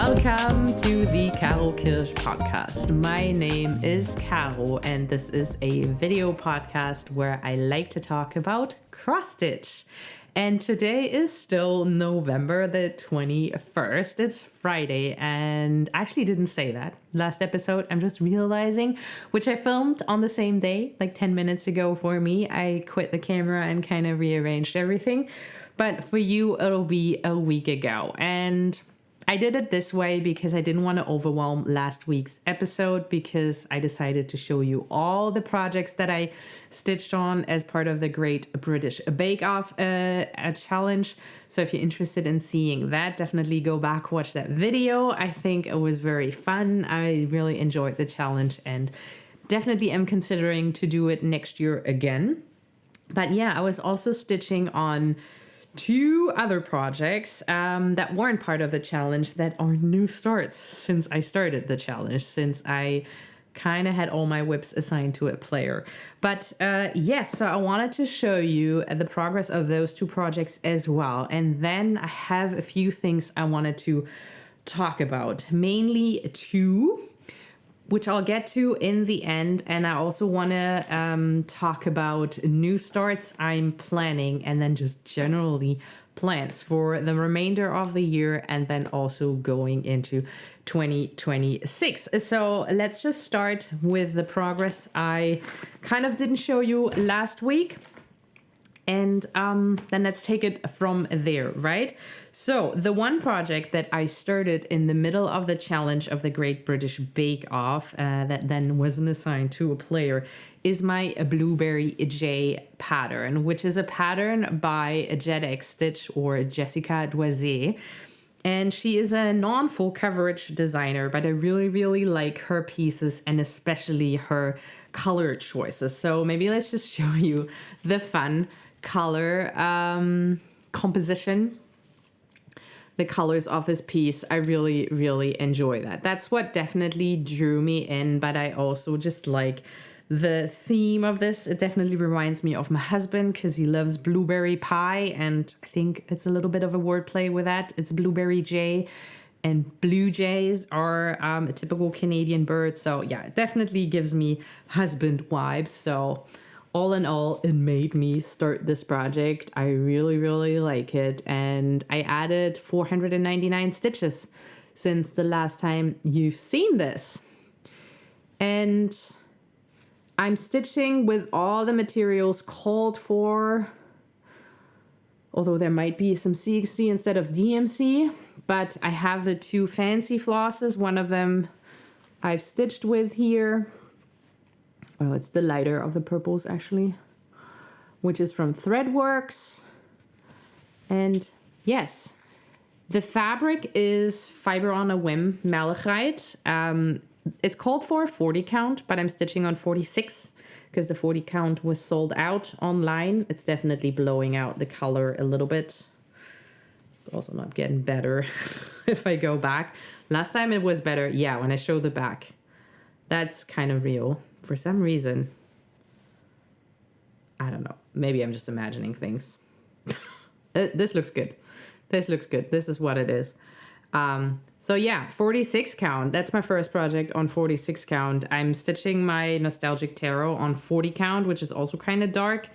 Welcome to the Caro Kirsch podcast. My name is Caro, and this is a video podcast where I like to talk about cross-stitch. And today is still November the 21st. It's Friday, and I actually didn't say that last episode. I'm just realizing, which I filmed on the same day, like 10 minutes ago for me. I quit the camera and kind of rearranged everything. But for you, it'll be a week ago. And I did it this way because I didn't want to overwhelm last week's episode, because I decided to show you all the projects that I stitched on as part of the Great British Bake Off challenge. So if you're interested in seeing that, definitely go back, watch that video. I think it was very fun. I really enjoyed the challenge and definitely am considering to do it next year again. But yeah, I was also stitching on two other projects that weren't part of the challenge that are new starts since I started the challenge, since I kind of had all my whips assigned to a player. But yes, so I wanted to show you the progress of those two projects as well. And then I have a few things I wanted to talk about, mainly two, which I'll get to in the end. And I also want to talk about new starts I'm planning, and then just generally plans for the remainder of the year, and then also going into 2026. So let's just start with the progress I kind of didn't show you last week. And then let's take it from there, right? So the one project that I started in the middle of the challenge of the Great British Bake Off that then wasn't assigned to a player is my Blueberry J pattern, which is a pattern by JetX Stitch or Jessica Doisy. And she is a non-full coverage designer, but I really, really like her pieces and especially her color choices. So maybe let's just show you the fun color composition, the colors of his piece. I really, really enjoy that. That's what definitely drew me in, but I also just like the theme of this. It definitely reminds me of my husband because he loves blueberry pie, and I think it's a little bit of a wordplay with that. It's Blueberry Jay, and blue jays are a typical Canadian bird. So yeah, it definitely gives me husband vibes. So all in all, it made me start this project. I really, really like it. And I added 499 stitches since the last time you've seen this. And I'm stitching with all the materials called for, although there might be some CXC instead of DMC. But I have the two fancy flosses. One of them I've stitched with here. Oh, it's the lighter of the purples, actually, which is from Threadworks. And yes, the fabric is Fiber on a Whim malachite. It's called for a 40 count, but I'm stitching on 46 because the 40 count was sold out online. It's definitely blowing out the color a little bit. It's also not getting better if I go back. Last time it was better. Yeah, when I show the back, that's kind of real. For some reason, I don't know. Maybe I'm just imagining things. This looks good. This looks good. This is what it is. So yeah, 46 count. That's my first project on 46 count. I'm stitching my Nostalgic Tarot on 40 count, which is also kind of dark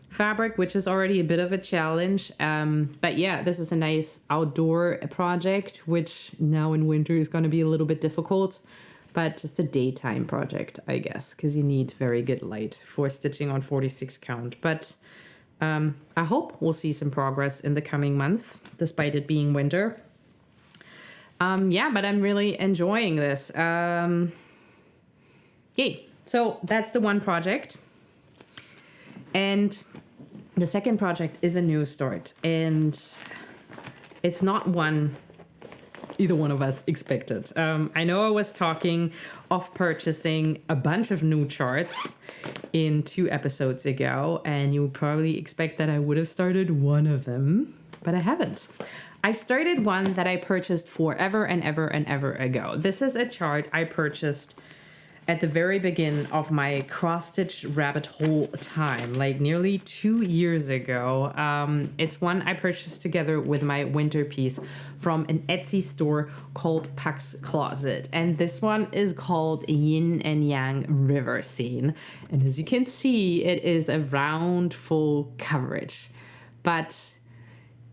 fabric, which is already a bit of a challenge. But yeah, this is a nice outdoor project, which now in winter is going to be a little bit difficult. But just a daytime project, I guess, because you need very good light for stitching on 46 count. But I hope we'll see some progress in the coming month, despite it being winter. Yeah, but I'm really enjoying this. Yay. So that's the one project. And the second project is a new start. And it's not one either one of us expected. I know I was talking of purchasing a bunch of new charts in 2 episodes ago, and you would probably expect that I would have started one of them, but I haven't. I started one that I purchased forever and ever and ever ago. This is a chart I purchased at the very beginning of my cross-stitch rabbit hole time, like nearly 2 years ago. It's one I purchased together with my winter piece from an Etsy store called Pax Closet. And this one is called Yin and Yang River Scene. And as you can see, it is a round full coverage. But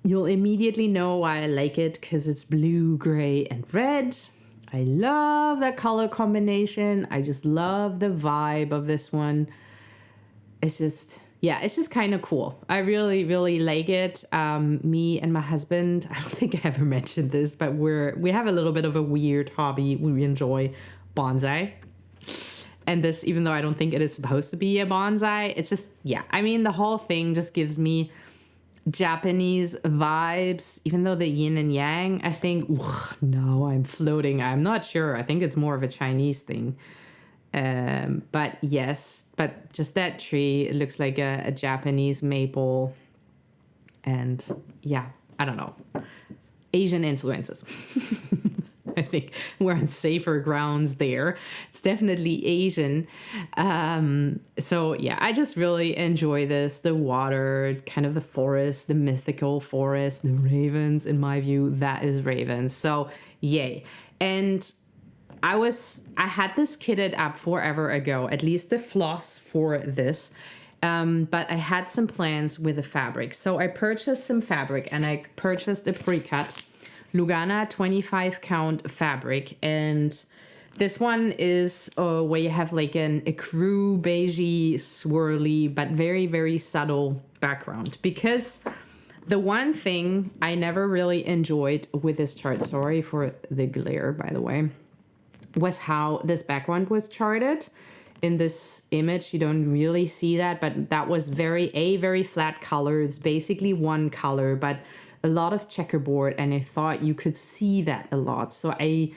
you'll immediately know why I like it, because it's blue, gray, and red. I love that color combination. I just love the vibe of this one. It's just kind of cool. I really, really like it. Me and my husband, I don't think I ever mentioned this, but we have a little bit of a weird hobby. We enjoy bonsai. And this, even though I don't think it is supposed to be a bonsai, it's just, I mean, the whole thing just gives me Japanese vibes, even though the yin and yang, I think, no, I'm floating. I'm not sure. I think it's more of a Chinese thing. But yes, but just that tree, it looks like a Japanese maple. And I don't know. Asian influences. I think we're on safer grounds there. It's definitely Asian. I just really enjoy this. The water, kind of the forest, the mythical forest, the ravens, in my view, that is ravens. So yay. And I had this kitted up forever ago, at least the floss for this. But I had some plans with the fabric. So I purchased some fabric, and I purchased a pre-cut Lugana 25 count fabric, and this one is where you have like an ecru beigey swirly but very, very subtle background, because the one thing I never really enjoyed with this chart, sorry for the glare by the way, was how this background was charted. In this image you don't really see that, but that was very flat color. It's basically one color, but a lot of checkerboard, and I thought you could see that a lot. So I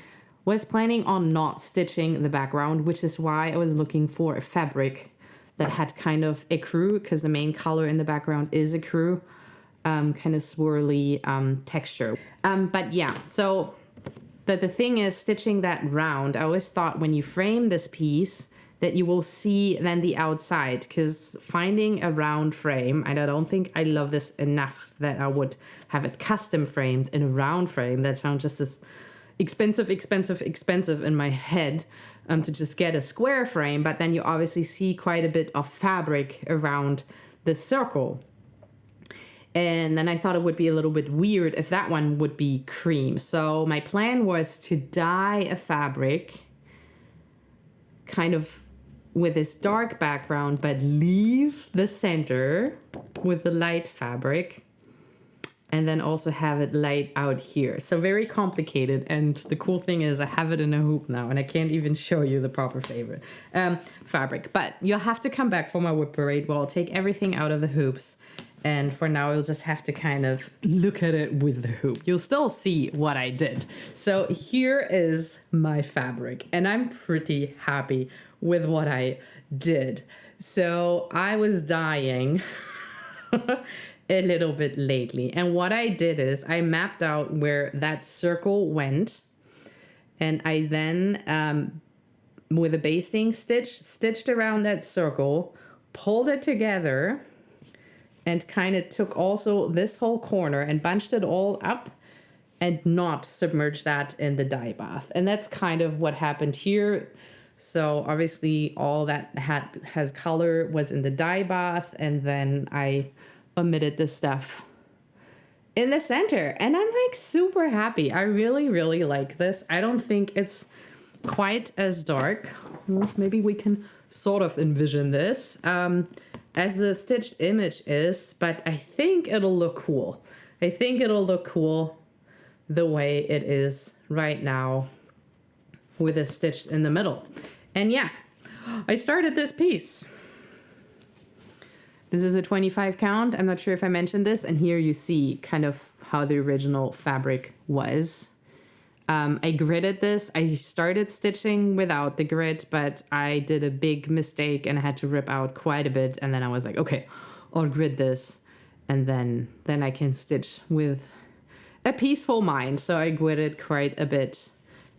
was planning on not stitching the background, which is why I was looking for a fabric that had kind of ecru, because the main color in the background is ecru, kind of swirly texture. So the thing is, stitching that round, I always thought when you frame this piece that you will see then the outside, because finding a round frame, and I don't think I love this enough that I would have it custom framed in a round frame. That sounds just as expensive in my head to just get a square frame, but then you obviously see quite a bit of fabric around the circle. And then I thought it would be a little bit weird if that one would be cream. So my plan was to dye a fabric kind of with this dark background, but leave the center with the light fabric, and then also have it light out here. So very complicated. And the cool thing is I have it in a hoop now, and I can't even show you the proper fabric. But you'll have to come back for my whip parade where I'll take everything out of the hoops. And for now, you'll just have to kind of look at it with the hoop. You'll still see what I did. So here is my fabric, and I'm pretty happy with what I did. So I was dyeing a little bit lately. And what I did is I mapped out where that circle went. And I then, with a basting stitch, stitched around that circle, pulled it together, and kind of took also this whole corner and bunched it all up and not submerged that in the dye bath. And that's kind of what happened here. So obviously all that has color was in the dye bath, and then I omitted the stuff in the center. And I'm like super happy. I really, really like this. I don't think it's quite as dark. Well, maybe we can sort of envision this as the stitched image is, but I think it'll look cool. I think it'll look cool the way it is right now with it stitched in the middle. And yeah, I started this piece. This is a 25 count. I'm not sure if I mentioned this, and here you see kind of how the original fabric was. I gridded this. I started stitching without the grid, but I did a big mistake and I had to rip out quite a bit. And then I was like, okay, I'll grid this, and then I can stitch with a peaceful mind. So I gridded quite a bit.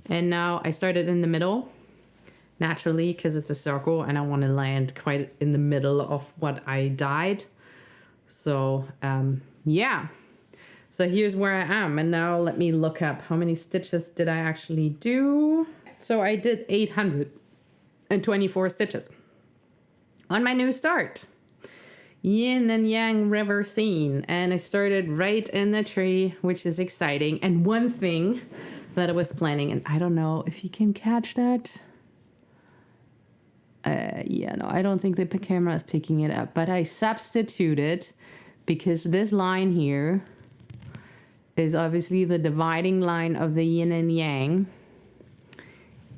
And now I started in the middle, naturally because it's a circle and I want to land quite in the middle of what I dyed. So yeah, so here's where I am. And now let me look up how many stitches did I actually do. So I did 824 stitches on my new start. Yin and Yang river scene, and I started right in the tree, which is exciting. And one thing that I was planning, and I don't know if you can catch that. Yeah, no, I don't think the camera is picking it up, but I substituted, because this line here is obviously the dividing line of the yin and yang,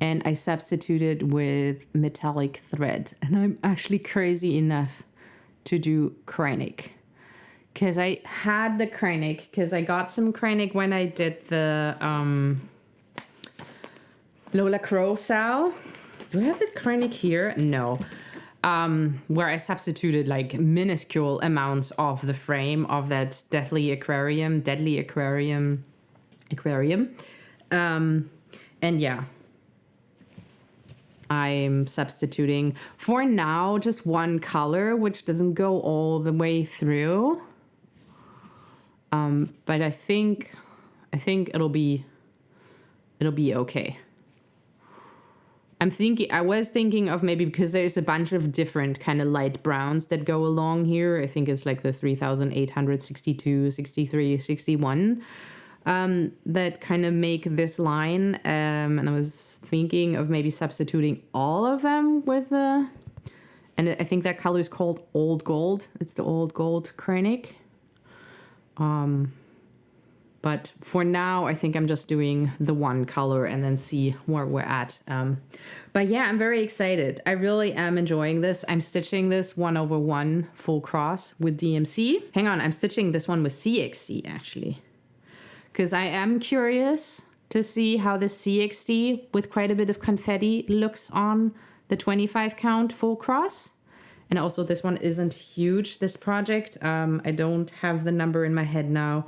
and I substituted with metallic thread. And I'm actually crazy enough to do Kreinik, because I had the Kreinik, because I got some Kreinik when I did the Lola Crow Sal. Do I have the Kreinik here? No. Where I substituted like minuscule amounts of the frame of that deadly aquarium. And yeah, I'm substituting for now just one color, which doesn't go all the way through. But I think it'll be okay. I was thinking of maybe, because there's a bunch of different kind of light browns that go along here. I think it's like the 3862, 63, 61. That kind of make this line, and I was thinking of maybe substituting all of them with the, and I think that color is called Old Gold. It's the Old Gold Kreinik. But for now, I think I'm just doing the one color and then see where we're at. But yeah, I'm very excited. I really am enjoying this. I'm stitching this 1/1 full cross with DMC. Hang on, I'm stitching this one with CXC actually, because I am curious to see how the CXD with quite a bit of confetti looks on the 25 count full cross. And also this one isn't huge, this project. I don't have the number in my head now,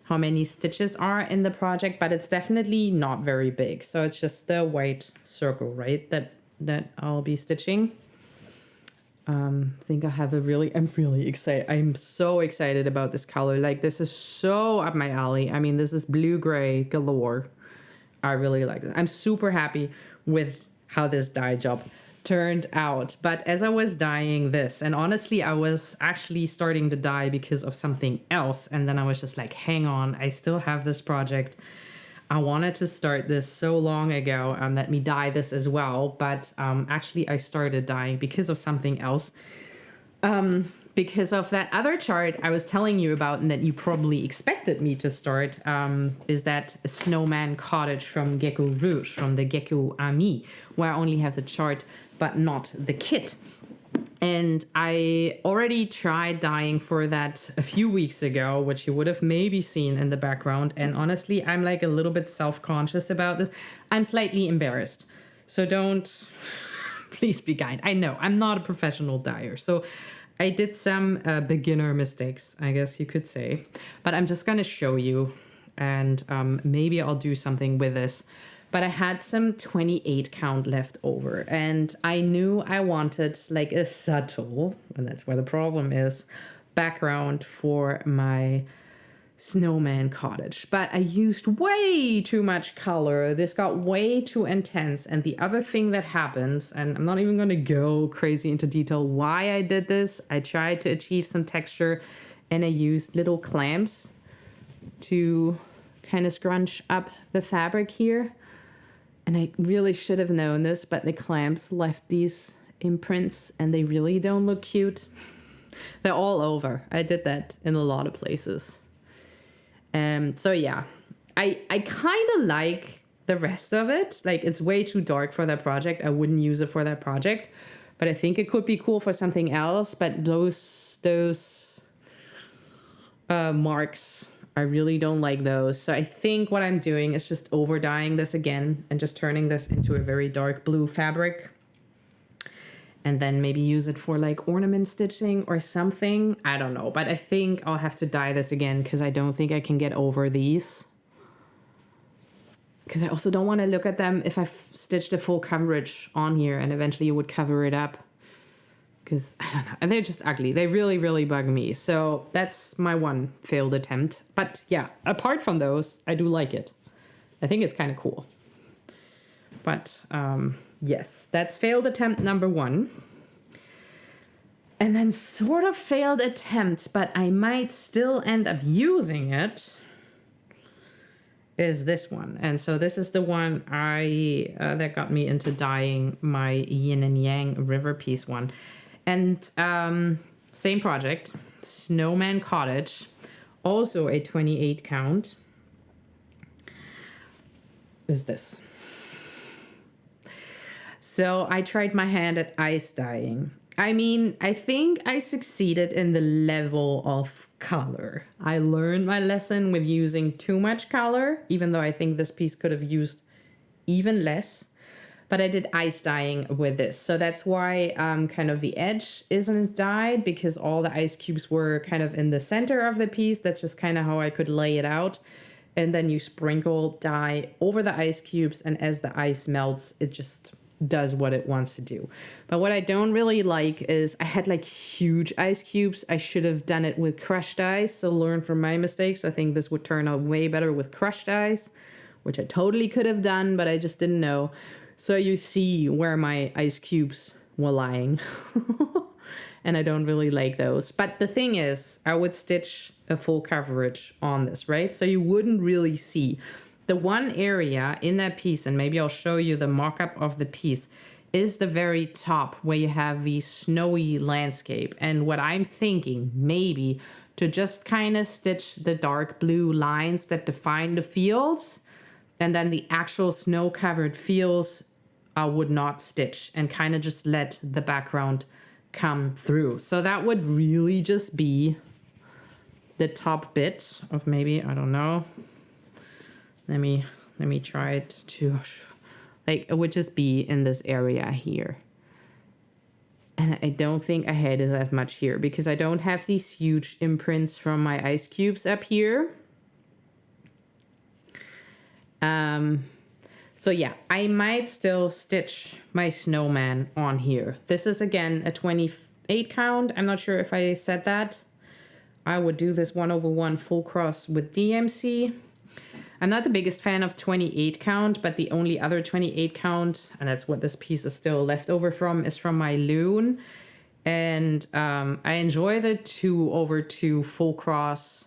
how many stitches are in the project, but it's definitely not very big. So it's just the white circle, right? That I'll be stitching. I think I'm really excited. I'm so excited about this color. Like, this is so up my alley. I mean, this is blue-gray galore. I really like it. I'm super happy with how this dye job turned out. But as I was dyeing this, and honestly, I was actually starting to dye because of something else. And then I was just like, hang on, I still have this project. I wanted to start this so long ago, let me dye this as well. But actually, I started dyeing because of something else. Because of that other chart I was telling you about, and that you probably expected me to start, is that Snowman Cottage from Gecko Rouge, from the Gecko Ami, where I only have the chart, but not the kit. And I already tried dyeing for that a few weeks ago, which you would have maybe seen in the background. And honestly, I'm like a little bit self-conscious about this. I'm slightly embarrassed. So don't, please be kind. I know I'm not a professional dyer. So I did some beginner mistakes, I guess you could say. But I'm just going to show you, and maybe I'll do something with this. But I had some 28 count left over, and I knew I wanted like a subtle, and that's where the problem is, background for my Snowman Cottage. But I used way too much color. This got way too intense. And the other thing that happens, and I'm not even going to go crazy into detail why I did this. I tried to achieve some texture, and I used little clamps to kind of scrunch up the fabric here. And I really should have known this, but the clamps left these imprints, and they really don't look cute. They're all over. I did that in a lot of places. So yeah, I kind of like the rest of it. Like, it's way too dark for that project. I wouldn't use it for that project, but I think it could be cool for something else. But those marks, I really don't like those. So I think what I'm doing is just over dyeing this again and just turning this into a very dark blue fabric. And then maybe use it for like ornament stitching or something. I don't know. But I think I'll have to dye this again because I don't think I can get over these. because I also don't want to look at them if I stitched a full coverage on here and eventually you would cover it up. Because, I don't know, and they're just ugly. They really, really bug me. So that's my one failed attempt. But yeah, apart from those, I do like it. I think it's kind of cool. But yes, that's failed attempt number 1. And then sort of failed attempt, but I might still end up using it, is this one. And so this is the one that got me into dyeing my yin and yang river piece one. And same project, Snowman Cottage, also a 28 count, is this. So I tried my hand at ice dyeing. I mean, I think I succeeded in the level of color. I learned my lesson with using too much color, even though I think this piece could have used even less. But I did ice dyeing with this. So that's why kind of the edge isn't dyed, because all the ice cubes were kind of in the center of the piece. That's just kind of how I could lay it out. And then you sprinkle dye over the ice cubes, and as the ice melts, it just does what it wants to do. But what I don't really like is I had like huge ice cubes. I should have done it with crushed ice. So learn from my mistakes. I think this would turn out way better with crushed ice, which I totally could have done, but I just didn't know. So you see where my ice cubes were lying. And I don't really like those. But the thing is, I would stitch a full coverage on this, right? So you wouldn't really see. The one area in that piece, and maybe I'll show you the mock-up of the piece, is the very top where you have the snowy landscape. And what I'm thinking, maybe, to just kind of stitch the dark blue lines that define the fields, and then the actual snow-covered fields I would not stitch, and kind of just let the background come through. So that would really just be the top bit of, maybe, I don't know. Let me try it to, like, it would just be in this area here. And I don't think I had as much here because I don't have these huge imprints from my ice cubes up here. So yeah, I might still stitch my snowman on here. This is again a 28 count. I'm not sure if I said that. I would do this 1/1 full cross with DMC. I'm not the biggest fan of 28 count, but the only other 28 count, and that's what this piece is still left over from, is from my Lunar. And I enjoy the 2/2 full cross,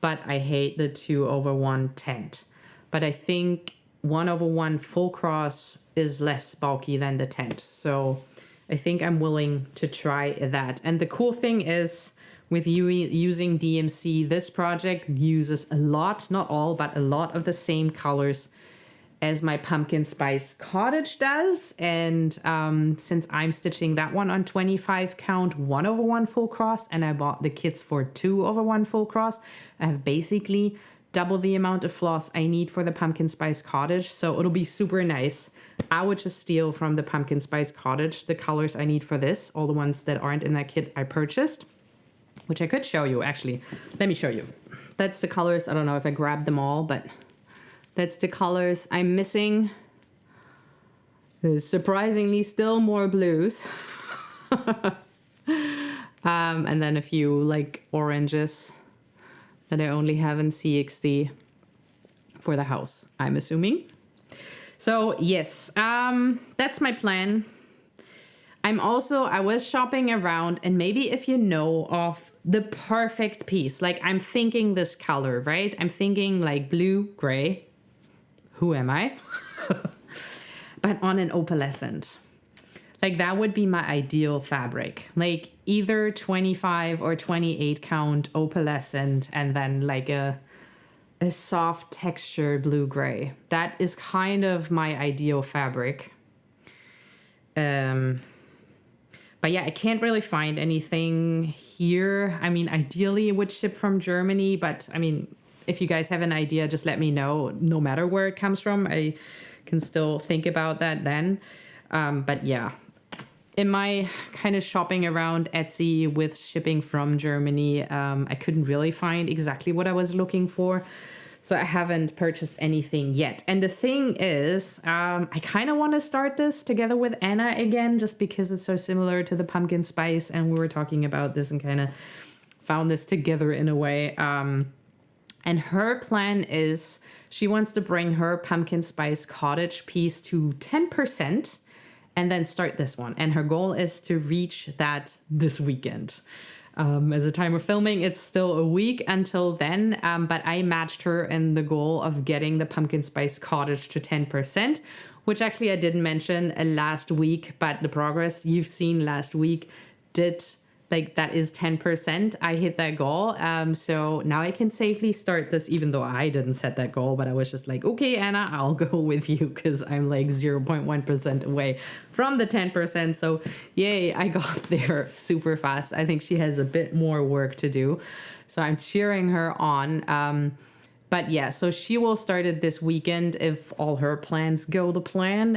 but I hate the 2/1 tent. But I think 1/1 full cross is less bulky than the tent. So I think I'm willing to try that. And the cool thing is, with you using DMC, this project uses a lot, not all, but a lot of the same colors as my Pumpkin Spice Cottage does. And since I'm stitching that one on 25 count 1/1 full cross, and I bought the kits for 2/1 full cross, I have basically double the amount of floss I need for the Pumpkin Spice Cottage. So it'll be super nice. I would just steal from the Pumpkin Spice Cottage the colors I need for this, all the ones that aren't in that kit I purchased, which I could show you, actually. Let me show you. That's the colors. I don't know if I grabbed them all, but that's the colors I'm missing. There's surprisingly still more blues. And then a few like oranges that I only have in CXD for the house, I'm assuming. So yes, that's my plan. I was shopping around, and maybe if you know of the perfect piece, like I'm thinking this color, right? I'm thinking like blue, gray. Who am I? But on an opalescent. Like that would be my ideal fabric. Like either 25 or 28 count opalescent, and then like a soft texture blue-gray. That is kind of my ideal fabric. But yeah, I can't really find anything here. I mean, ideally it would ship from Germany, but I mean, if you guys have an idea, just let me know. No matter where it comes from, I can still think about that then. But yeah, in my kind of shopping around Etsy with shipping from Germany, I couldn't really find exactly what I was looking for. So I haven't purchased anything yet. And the thing is, I kind of want to start this together with Anna again, just because it's so similar to the pumpkin spice. And we were talking about this and kind of found this together in a way. And her plan is she wants to bring her pumpkin spice cottage piece to 10% and then start this one. And her goal is to reach that this weekend. As a time of filming, it's still a week until then, but I matched her in the goal of getting the pumpkin spice cottage to 10%, which actually I didn't mention last week, but the progress you've seen last week did, like, that is 10%. I hit that goal. So now I can safely start this, even though I didn't set that goal, but I was just like, okay, Anna, I'll go with you because I'm like 0.1% away from the 10%. So yay, I got there super fast. I think she has a bit more work to do. So I'm cheering her on. But yeah, so she will start it this weekend if all her plans go to plan.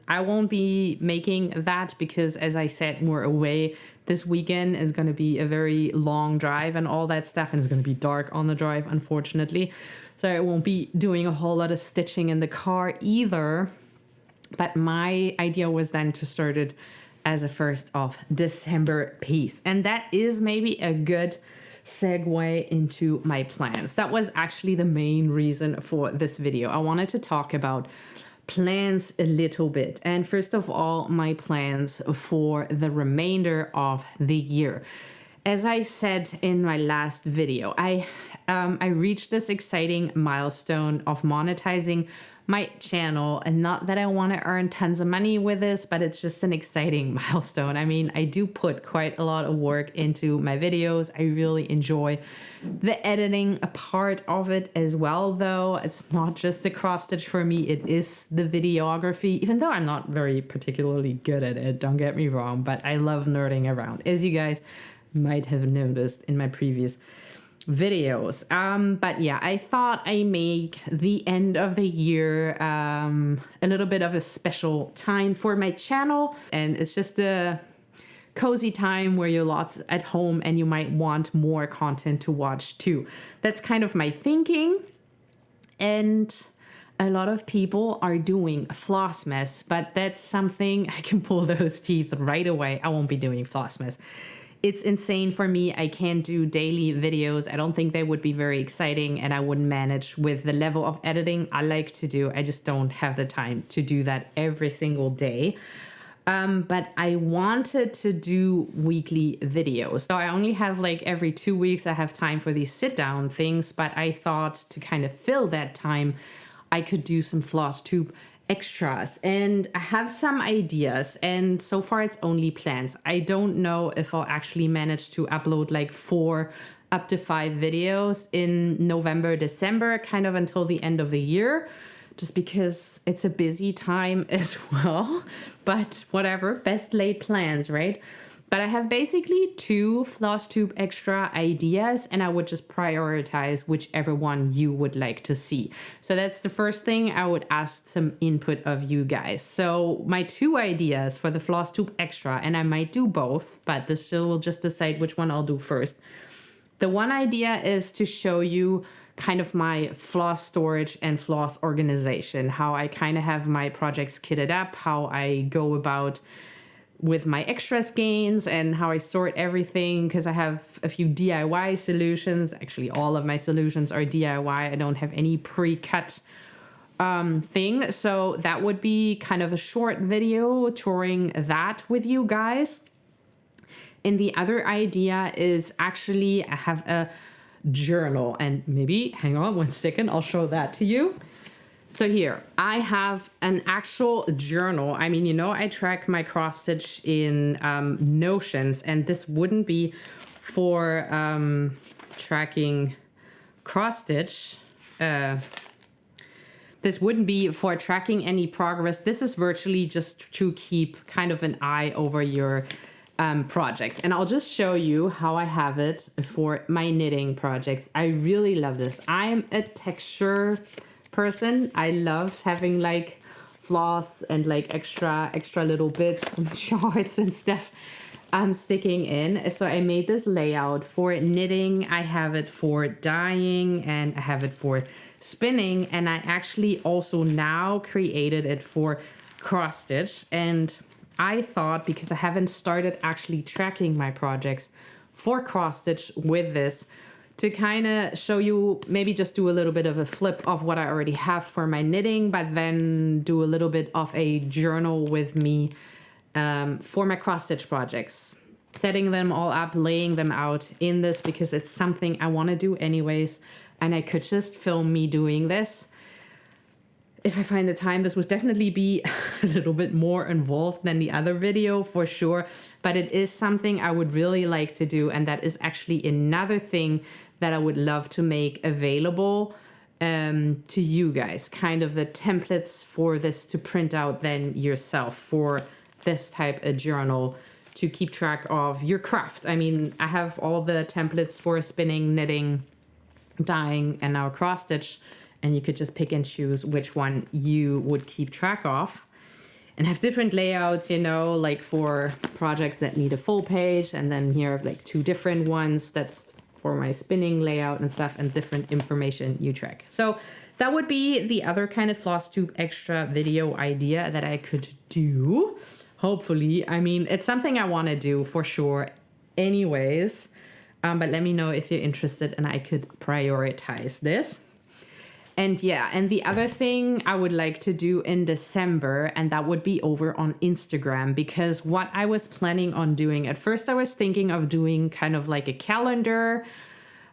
I won't be making that because, as I said, we're away. This weekend is going to be a very long drive and all that stuff, and it's going to be dark on the drive, unfortunately. So I won't be doing a whole lot of stitching in the car either. But my idea was then to start it as a 1st of December piece. And that is maybe a good segue into my plans. That was actually the main reason for this video. I wanted to talk about plans a little bit. And first of all, my plans for the remainder of the year. As I said in my last video, I reached this exciting milestone of monetizing my channel, and not that I want to earn tons of money with this, but it's just an exciting milestone. I mean, I do put quite a lot of work into my videos. I really enjoy the editing part of it as well, though. It's not just the cross stitch for me, it is the videography, even though I'm not very particularly good at it, don't get me wrong, but I love nerding around, as you guys might have noticed in my previous videos. But yeah, I thought I make the end of the year a little bit of a special time for my channel, and it's just a cozy time where you're lots at home and you might want more content to watch too. That's kind of my thinking. And a lot of people are doing Flossmass, but that's something I can pull those teeth right away. I won't be doing Flossmass. It's insane for me. I can't do daily videos. I don't think they would be very exciting, and I wouldn't manage with the level of editing I like to do. I just don't have the time to do that every single day. But I wanted to do weekly videos. So I only have like every 2 weeks I have time for these sit down things, but I thought to kind of fill that time, I could do some floss tube extras, and I have some ideas, and so far it's only plans. I don't know if I'll actually manage to upload like 4 up to 5 videos in November, December, kind of until the end of the year, just because it's a busy time as well. But whatever, best laid plans, right? But I have basically 2 floss tube extra ideas, and I would just prioritize whichever one you would like to see. So that's the first thing. I would ask some input of you guys. So my 2 ideas for the floss tube extra, and I might do both, but this will just decide which one I'll do first. The one idea is to show you kind of my floss storage and floss organization, how I kind of have my projects kitted up, how I go about with my extra skeins and how I sort everything, because I have a few DIY solutions. Actually, all of my solutions are DIY. I don't have any pre-cut thing. So that would be kind of a short video touring that with you guys. And the other idea is actually I have a journal, and maybe, hang on 1 second, I'll show that to you. So here, I have an actual journal. I mean, you know, I track my cross stitch in Notions, and this wouldn't be for tracking cross stitch. This wouldn't be for tracking any progress. This is virtually just to keep kind of an eye over your projects. And I'll just show you how I have it for my knitting projects. I really love this. I'm a texture person. I love having like floss and like extra little bits and charts and stuff. sticking in. So I made this layout for knitting, I have it for dyeing, and I have it for spinning. And I actually also now created it for cross stitch. And I thought, because I haven't started actually tracking my projects for cross stitch with this, to kind of show you, maybe just do a little bit of a flip of what I already have for my knitting, but then do a little bit of a journal with me for my cross stitch projects, setting them all up, laying them out in this, because it's something I want to do anyways. And I could just film me doing this if I find the time. This would definitely be a little bit more involved than the other video for sure, but it is something I would really like to do. And that is actually another thing that I would love to make available to you guys, kind of the templates for this to print out then yourself for this type of journal to keep track of your craft. I mean, I have all the templates for spinning, knitting, dyeing, and now cross stitch, and you could just pick and choose which one you would keep track of, and have different layouts, you know, like for projects that need a full page, and then here I have like 2 different ones that's for my spinning layout and stuff, and different information you track. So that would be the other kind of floss tube extra video idea that I could do. Hopefully, I mean, it's something I want to do for sure anyways, but let me know if you're interested and I could prioritize this. And yeah, and the other thing I would like to do in December, and that would be over on Instagram, because what I was planning on doing, at first I was thinking of doing kind of like a calendar,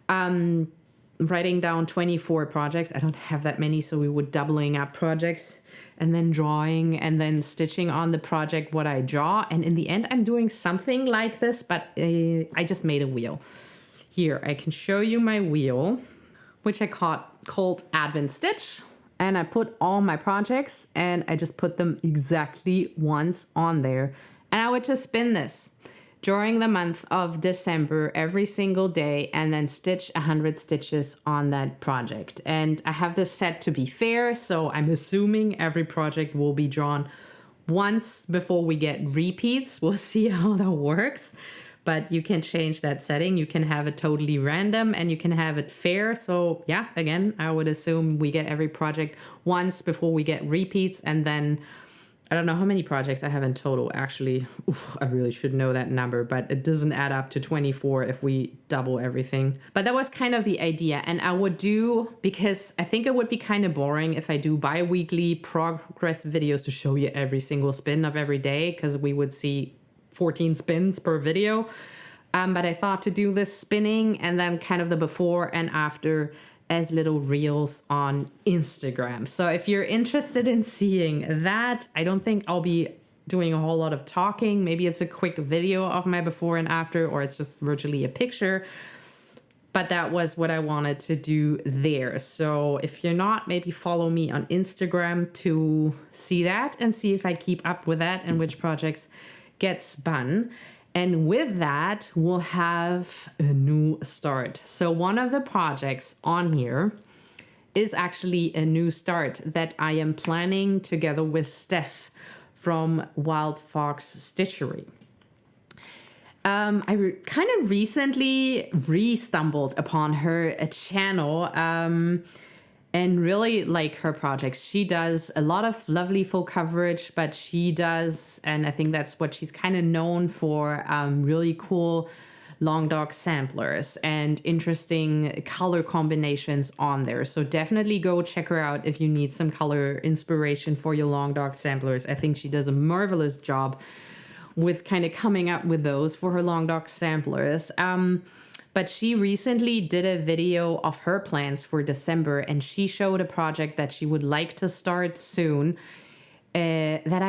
writing down 24 projects. I don't have that many, so we would doubling up projects, and then drawing, and then stitching on the project what I draw. And in the end, I'm doing something like this, but I just made a wheel. Here, I can show you my wheel, which I called Advent Stitch. And I put all my projects, and I just put them exactly once on there. And I would just spin this during the month of December every single day, and then stitch 100 stitches on that project. And I have this set to be fair, so I'm assuming every project will be drawn once before we get repeats. We'll see how that works, but you can change that setting. You can have it totally random, and you can have it fair. So yeah, again, I would assume we get every project once before we get repeats, and then I don't know how many projects I have in total, actually. Oof, I really should know that number, but it doesn't add up to 24 if we double everything. But that was kind of the idea. And I would do, because I think it would be kind of boring if I do bi-weekly progress videos to show you every single spin of every day, because we would see 14 spins per video. But I thought to do this spinning and then kind of the before and after as little reels on Instagram. So if you're interested in seeing that, I don't think I'll be doing a whole lot of talking. Maybe it's a quick video of my before and after, or it's just virtually a picture. But that was what I wanted to do there. So if you're not, maybe follow me on Instagram to see that and see if I keep up with that and which projects get spun. And with that, we'll have a new start. So one of the projects on here is actually a new start that I am planning together with Steph from Wild Fox Stitchery. I kind of recently re-stumbled upon her channel and really like her projects. She does a lot of lovely full coverage, but she does, and I think that's what she's kind of known for, really cool long dog samplers and interesting color combinations on there. So definitely go check her out if you need some color inspiration for your long dog samplers. I think she does a marvelous job with kind of coming up with those for her long dog samplers. But she recently did a video of her plans for December, and she showed a project that she would like to start soon that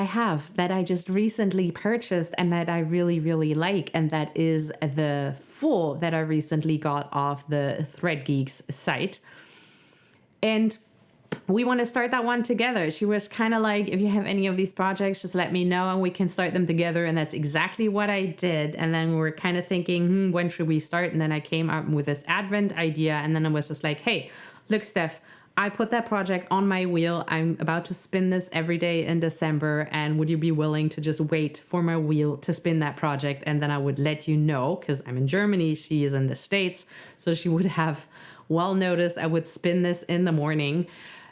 I just recently purchased and that I really, really like. And that is the full that I recently got off the Thread Geeks site. And we want to start that one together. She was kind of like, if you have any of these projects, just let me know and we can start them together. And that's exactly what I did. And then we were kind of thinking, when should we start? And then I came up with this Advent idea. And then I was just like, hey, look, Steph, I put that project on my wheel. I'm about to spin this every day in December. And would you be willing to just wait for my wheel to spin that project? And then I would let you know, because I'm in Germany, she is in the States. So she would have well noticed I would spin this in the morning.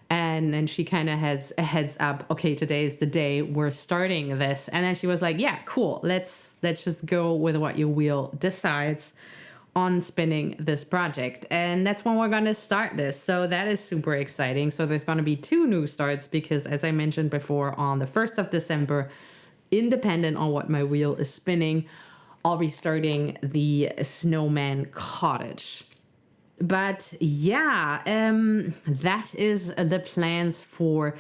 And then she kind of has a heads up. Okay, today is the day we're starting this. And then she was like, yeah, cool. Let's just go with what your wheel decides on spinning this project. And that's when we're going to start this. So that is super exciting. So there's going to be 2 new starts because, as I mentioned before, on the 1st of December, independent on what my wheel is spinning, I'll be starting the snowman cottage. But yeah, that is the plans for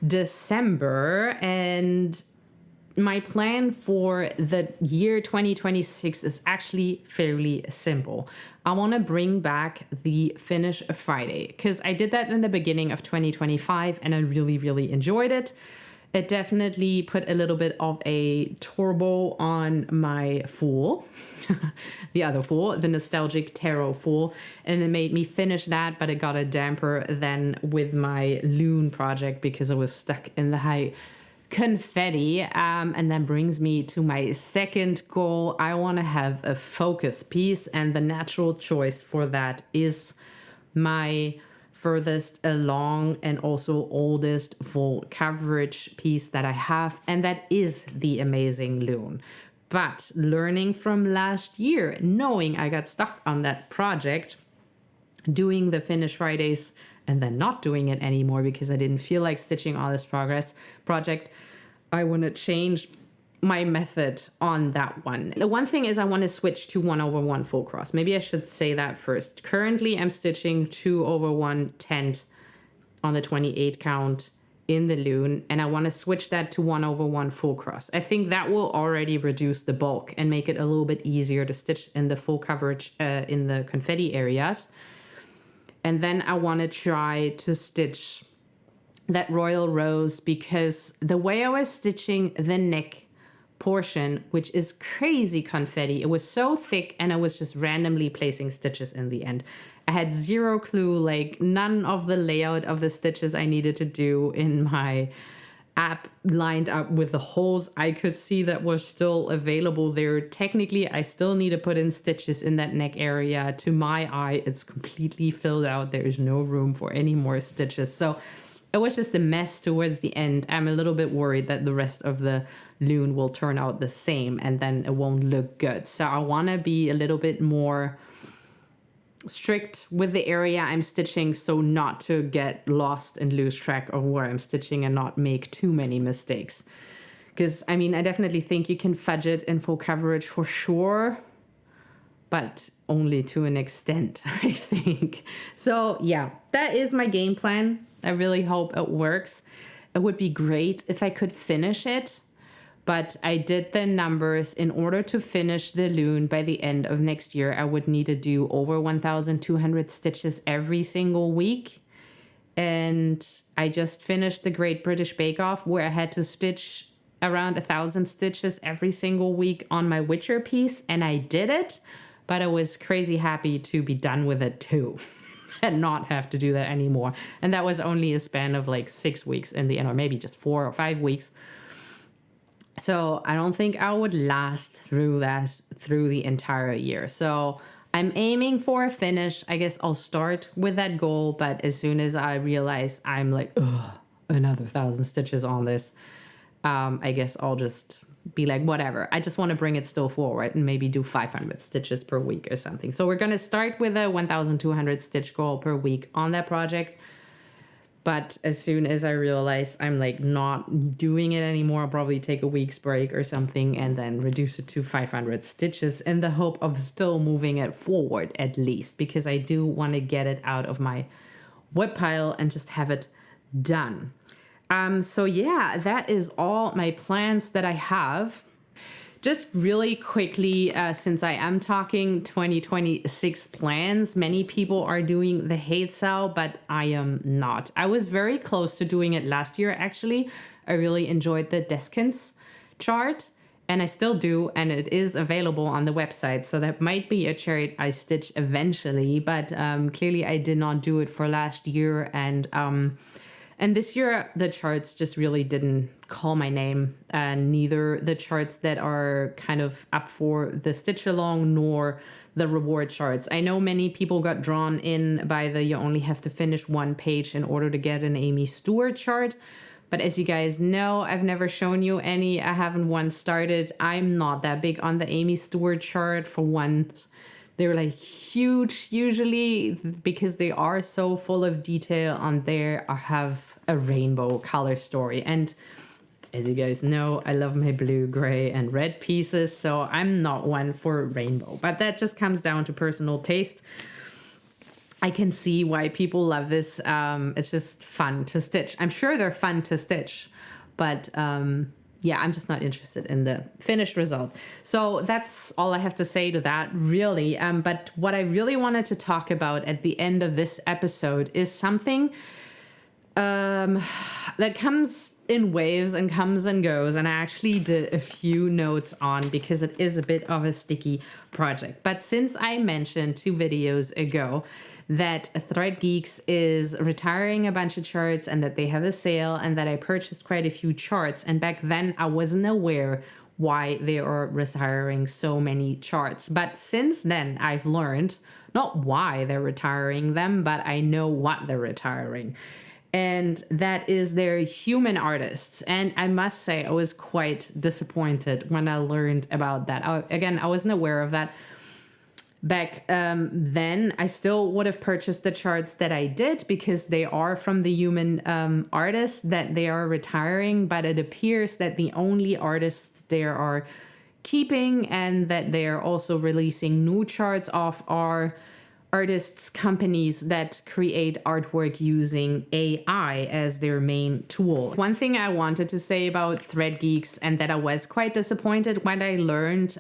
December. And my plan for the year 2026 is actually fairly simple. I want to bring back the Finish Friday because I did that in the beginning of 2025 and I really, really enjoyed it. It definitely put a little bit of a turbo on my fool, the other fool, the Nostalgic Tarot fool, and it made me finish that, but it got a damper then with my Loon project because I was stuck in the high confetti. And that brings me to my second goal. I want to have a focus piece, and the natural choice for that is my furthest along and also oldest full coverage piece that I have, and that is the amazing Loon. But learning from last year, knowing I got stuck on that project, doing the Finish Fridays and then not doing it anymore because I didn't feel like stitching all this project, I want to change my method on that one. The one thing is I want to switch to 1/1 full cross. Maybe I should say that first. Currently I'm stitching 2/1 tent on the 28 count in the Loon, and I want to switch that to 1/1 full cross. I think that will already reduce the bulk and make it a little bit easier to stitch in the full coverage in the confetti areas. And then I want to try to stitch that Royal Rose because the way I was stitching the neck portion, which is crazy confetti, it was so thick and I was just randomly placing stitches in the end. I had zero clue, like none of the layout of the stitches I needed to do in my app lined up with the holes I could see that were still available there. Technically, I still need to put in stitches in that neck area. To my eye, it's completely filled out. There is no room for any more stitches. So it was just a mess towards the end. I'm a little bit worried that the rest of the Loon will turn out the same and then it won't look good. So I want to be a little bit more strict with the area I'm stitching so not to get lost and lose track of where I'm stitching and not make too many mistakes. Because, I mean, I definitely think you can fudge it in full coverage for sure, but only to an extent, I think. So, yeah, that is my game plan. I really hope it works. It would be great if I could finish it, but I did the numbers. In order to finish the Loon by the end of next year, I would need to do over 1,200 stitches every single week. And I just finished the Great British Bake Off where I had to stitch around 1,000 stitches every single week on my Witcher piece, and I did it, but I was crazy happy to be done with it too. And not have to do that anymore. And that was only a span of like 6 weeks in the end, or maybe just 4 or 5 weeks. So I don't think I would last through the entire year. So I'm aiming for a finish. I guess I'll start with that goal, but as soon as I realize I'm like, ugh, another 1,000 stitches on this, I guess I'll just be like, whatever. I just want to bring it still forward and maybe do 500 stitches per week or something. So we're going to start with a 1,200 stitch goal per week on that project. But as soon as I realize I'm like not doing it anymore, I'll probably take a week's break or something and then reduce it to 500 stitches in the hope of still moving it forward at least, because I do want to get it out of my whip pile and just have it done. So yeah, that is all my plans that I have. Just really quickly, since I am talking 2026 plans, many people are doing the hate sale, but I am not. I was very close to doing it last year, actually. I really enjoyed the Deskins chart. And I still do, and it is available on the website. So that might be a chart I stitch eventually, but clearly I did not do it for last year. And this year, the charts just really didn't call my name, and neither the charts that are kind of up for the stitch along nor the reward charts. I know many people got drawn in by the you only have to finish one page in order to get an Amy Stewart chart. But as you guys know, I've never shown you any. I haven't once started. I'm not that big on the Amy Stewart chart for one. They're like huge usually because they are so full of detail and they have a rainbow color story. And as you guys know, I love my blue, gray, and red pieces. So I'm not one for rainbow, but that just comes down to personal taste. I can see why people love this. It's just fun to stitch. I'm sure they're fun to stitch, but yeah, I'm just not interested in the finished result. So that's all I have to say to that, really. But what I really wanted to talk about at the end of this episode is something that comes in waves and comes and goes. And I actually did a few notes on because it is a bit of a sticky project. But since I mentioned 2 videos ago that Thread Geeks is retiring a bunch of charts and that they have a sale and that I purchased quite a few charts, and back then I wasn't aware why they are retiring so many charts. But since then I've learned not why they're retiring them, but I know what they're retiring. And that is their human artists. And I must say I was quite disappointed when I learned about that. I wasn't aware of that. Back then, I still would have purchased the charts that I did because they are from the human artists that they are retiring. But it appears that the only artists they are keeping and that they are also releasing new charts of are artists, companies that create artwork using AI as their main tool. One thing I wanted to say about Thread Geeks, and that I was quite disappointed when I learned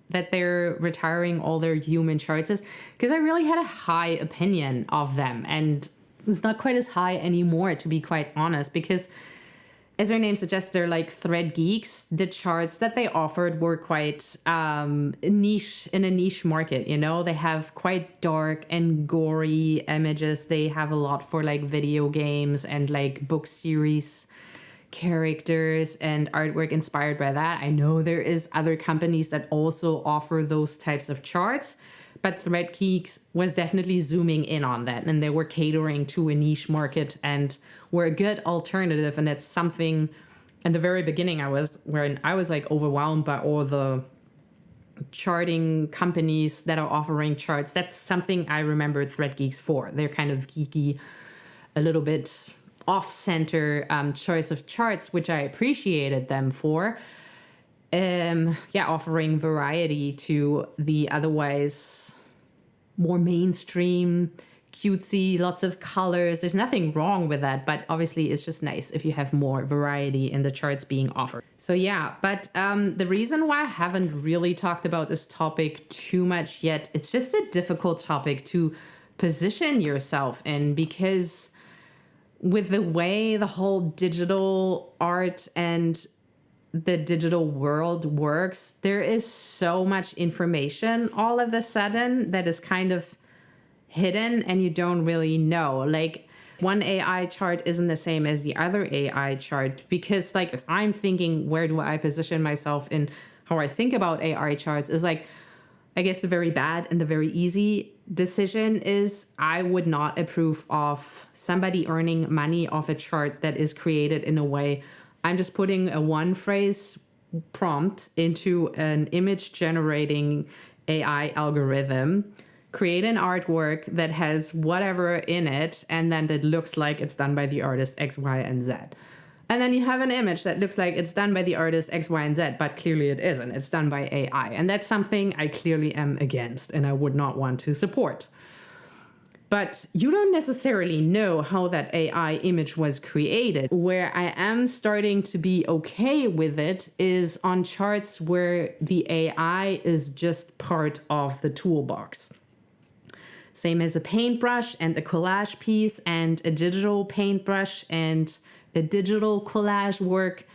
that they're retiring all their human charts, is because I really had a high opinion of them, and it's not quite as high anymore, to be quite honest, because as their name suggests, they're like Thread Geeks. The charts that they offered were quite niche, in a niche market, you know? They have quite dark and gory images. They have a lot for like video games and like book series characters and artwork inspired by that. I know there is other companies that also offer those types of charts, but Thread Geeks was definitely zooming in on that, and they were catering to a niche market and were a good alternative. And it's something in the very beginning I was like overwhelmed by all the charting companies that are offering charts. That's something I remember Thread Geeks for. They're kind of geeky, a little bit off-center choice of charts, which I appreciated them for. Offering variety to the otherwise more mainstream, cutesy, lots of colors. There's nothing wrong with that, but obviously it's just nice if you have more variety in the charts being offered. So yeah, but the reason why I haven't really talked about this topic too much yet, it's just a difficult topic to position yourself in, because with the way the whole digital art and the digital world works, there is so much information all of a sudden that is kind of hidden and you don't really know. Like, one AI chart isn't the same as the other AI chart, because like if I'm thinking where do I position myself in how I think about AI charts, is like, I guess the very bad and the very easy decision is I would not approve of somebody earning money off a chart that is created in a way I'm just putting a one phrase prompt into an image generating AI algorithm, create an artwork that has whatever in it, and then it looks like it's done by the artist X, Y, and Z. And then you have an image that looks like it's done by the artist X, Y, and Z, but clearly it isn't. It's done by AI. And that's something I clearly am against and I would not want to support. But you don't necessarily know how that AI image was created. Where I am starting to be okay with it is on charts where the AI is just part of the toolbox. Same as a paintbrush and a collage piece and a digital paintbrush and a digital collage work.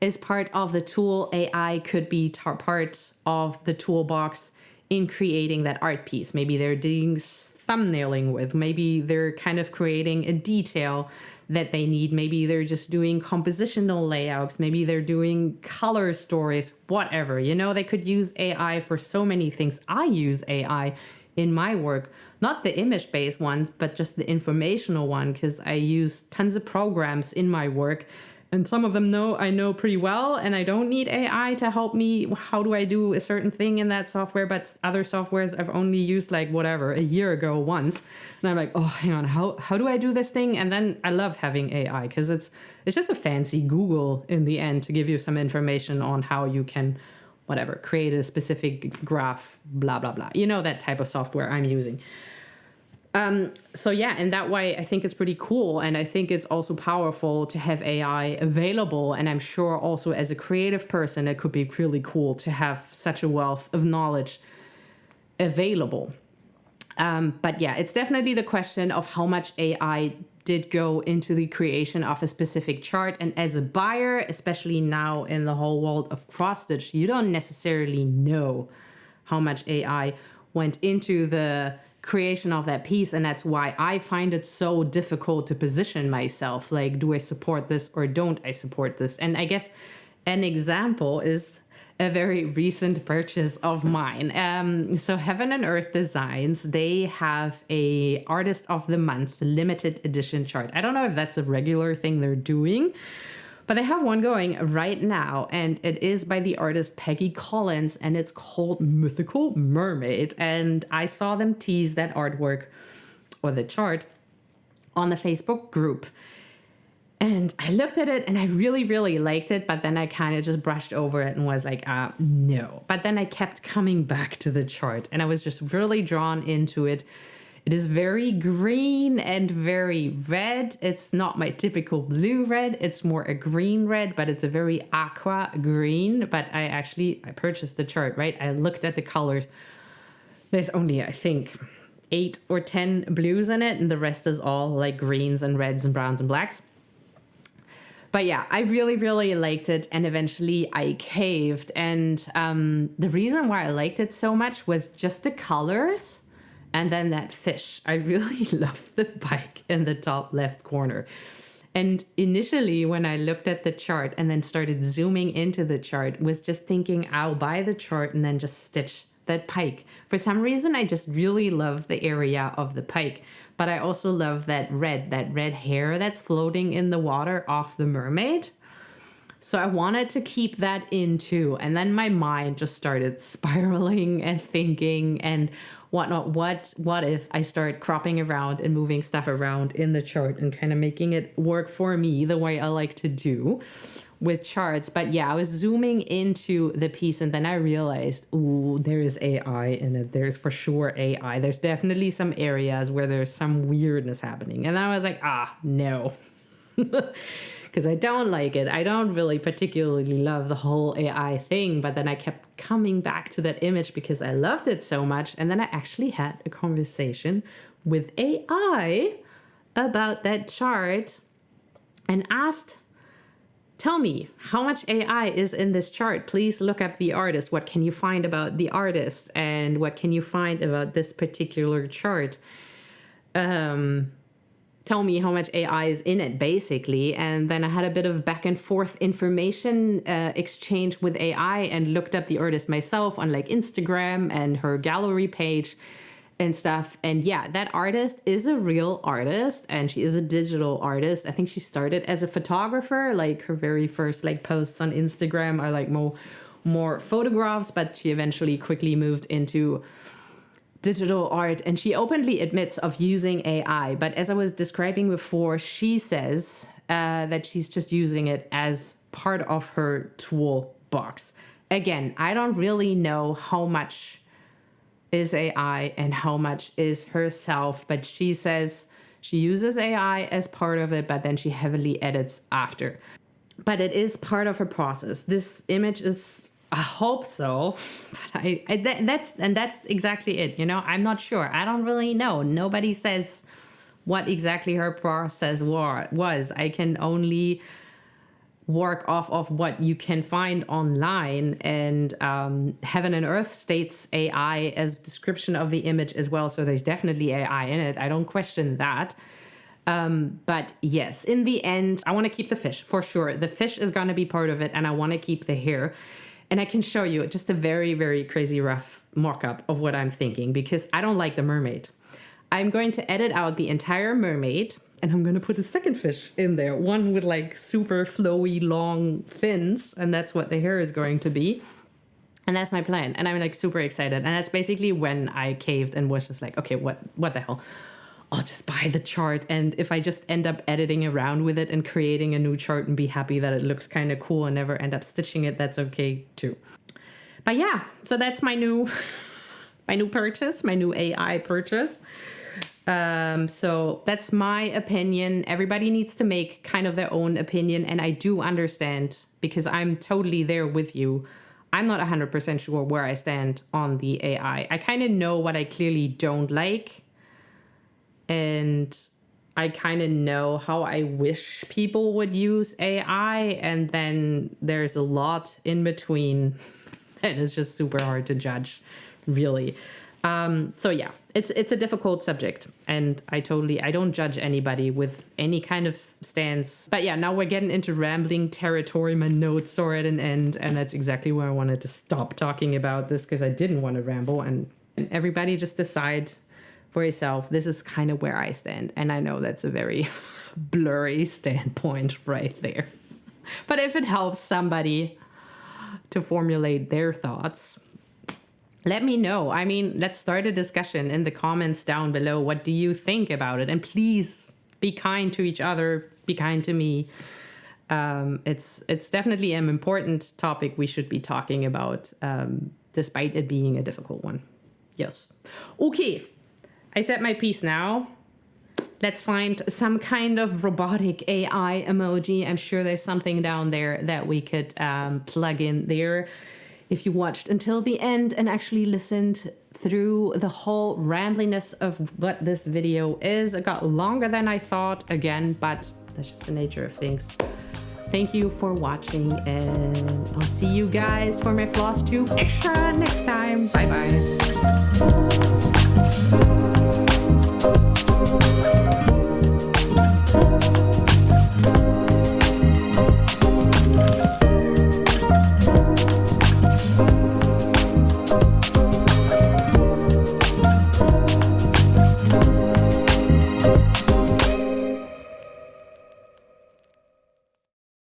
is part of the tool. AI could be part of the toolbox in creating that art piece. Maybe they're doing thumbnailing with, maybe they're kind of creating a detail that they need. Maybe they're just doing compositional layouts. Maybe they're doing color stories, whatever. You know, they could use AI for so many things. I use AI in my work, not the image-based ones, but just the informational one, because I use tons of programs in my work. And some of them I know pretty well, and I don't need AI to help me. How do I do a certain thing in that software? But other softwares I've only used like whatever, a year ago once. And I'm like, oh, hang on, how do I do this thing? And then I love having AI because it's just a fancy Google in the end to give you some information on how you can, whatever, create a specific graph, blah, blah, blah. You know, that type of software I'm using. So yeah, in that way, I think it's pretty cool. And I think it's also powerful to have AI available. And I'm sure also as a creative person, it could be really cool to have such a wealth of knowledge available. But yeah, it's definitely the question of how much AI did go into the creation of a specific chart. And as a buyer, especially now in the whole world of cross-stitch, you don't necessarily know how much AI went into the creation of that piece. And that's why I find it so difficult to position myself. Like, do I support this or don't I support this? And I guess an example is a very recent purchase of mine. So Heaven and Earth Designs, they have a Artist of the Month limited edition chart. I don't know if that's a regular thing they're doing, but they have one going right now, and it is by the artist Peggy Collins, and it's called Mythical Mermaid. And I saw them tease that artwork or the chart on the Facebook group. And I looked at it and I really, really liked it, but then I kind of just brushed over it and was like, no. But then I kept coming back to the chart and I was just really drawn into it. It is very green and very red. It's not my typical blue red. It's more a green red, but it's a very aqua green. But I purchased the chart, right? I looked at the colors. There's only, I think, 8 or 10 blues in it, and the rest is all like greens and reds and browns and blacks. But yeah, I really, really liked it. And eventually I caved. And the reason why I liked it so much was just the colors. And then that fish. I really loved the pike in the top left corner. And initially when I looked at the chart and then started zooming into the chart, was just thinking I'll buy the chart and then just stitch that pike. For some reason, I just really love the area of the pike. But I also love that red hair that's floating in the water off the mermaid. So I wanted to keep that in too. And then my mind just started spiraling and thinking and whatnot. What if I start cropping around and moving stuff around in the chart and kind of making it work for me the way I like to do with charts? But yeah, I was zooming into the piece and then I realized, ooh, there is AI in it. There's for sure AI. There's definitely some areas where there's some weirdness happening. And then I was like, no. Because I don't like it. I don't really particularly love the whole AI thing, but then I kept coming back to that image because I loved it so much. And then I actually had a conversation with AI about that chart and asked, tell me how much AI is in this chart. Please look up the artist. What can you find about the artist? And what can you find about this particular chart? Tell me how much AI is in it, basically. And then I had a bit of back and forth information exchange with AI and looked up the artist myself on like Instagram and her gallery page and stuff. And yeah, that artist is a real artist and she is a digital artist. I think she started as a photographer, like her very first like posts on Instagram are like more photographs, but she eventually quickly moved into digital art, and she openly admits of using AI. But as I was describing before, she says that she's just using it as part of her toolbox. Again, I don't really know how much is AI and how much is herself, but she says she uses AI as part of it, but then she heavily edits after. But it is part of her process. This image is, I hope so, but that's exactly it. You know, I'm not sure. I don't really know. Nobody says what exactly her process was. I can only work off of what you can find online, and Heaven and Earth states AI as description of the image as well. So there's definitely AI in it. I don't question that. But yes, in the end, I want to keep the fish for sure. The fish is going to be part of it, and I want to keep the hair. And I can show you just a very, very crazy rough mock-up of what I'm thinking, because I don't like the mermaid. I'm going to edit out the entire mermaid, and I'm going to put a second fish in there, one with like super flowy long fins, and that's what the hair is going to be. And that's my plan, and I'm like super excited. And that's basically when I caved and was just like, okay, what the hell? I'll just buy the chart, and if I just end up editing around with it and creating a new chart and be happy that it looks kind of cool and never end up stitching it, that's okay too. But yeah, so that's my new purchase, my new AI purchase. So that's my opinion. Everybody needs to make kind of their own opinion, and I do understand, because I'm totally there with you. I'm not 100% sure where I stand on the AI. I kind of know what I clearly don't like, and I kind of know how I wish people would use AI, and then there's a lot in between that is just super hard to judge, really. So yeah, it's a difficult subject, and I don't judge anybody with any kind of stance. But yeah, now we're getting into rambling territory. My notes are at an end, and that's exactly where I wanted to stop talking about this, because I didn't want to ramble, and everybody just decide for yourself. This is kind of where I stand, and I know that's a very blurry standpoint right there. But if it helps somebody to formulate their thoughts, let me know. I mean, let's start a discussion in the comments down below. What do you think about it? And please be kind to each other, be kind to me. It's definitely an important topic we should be talking about, despite it being a difficult one. Yes. Okay. I said my piece now. Let's find some kind of robotic AI emoji. I'm sure there's something down there that we could plug in there. If you watched until the end and actually listened through the whole rambliness of what this video is. It got longer than I thought, again, but that's just the nature of things. Thank you for watching, and I'll see you guys for my Floss Tube Extra next time. Bye-bye.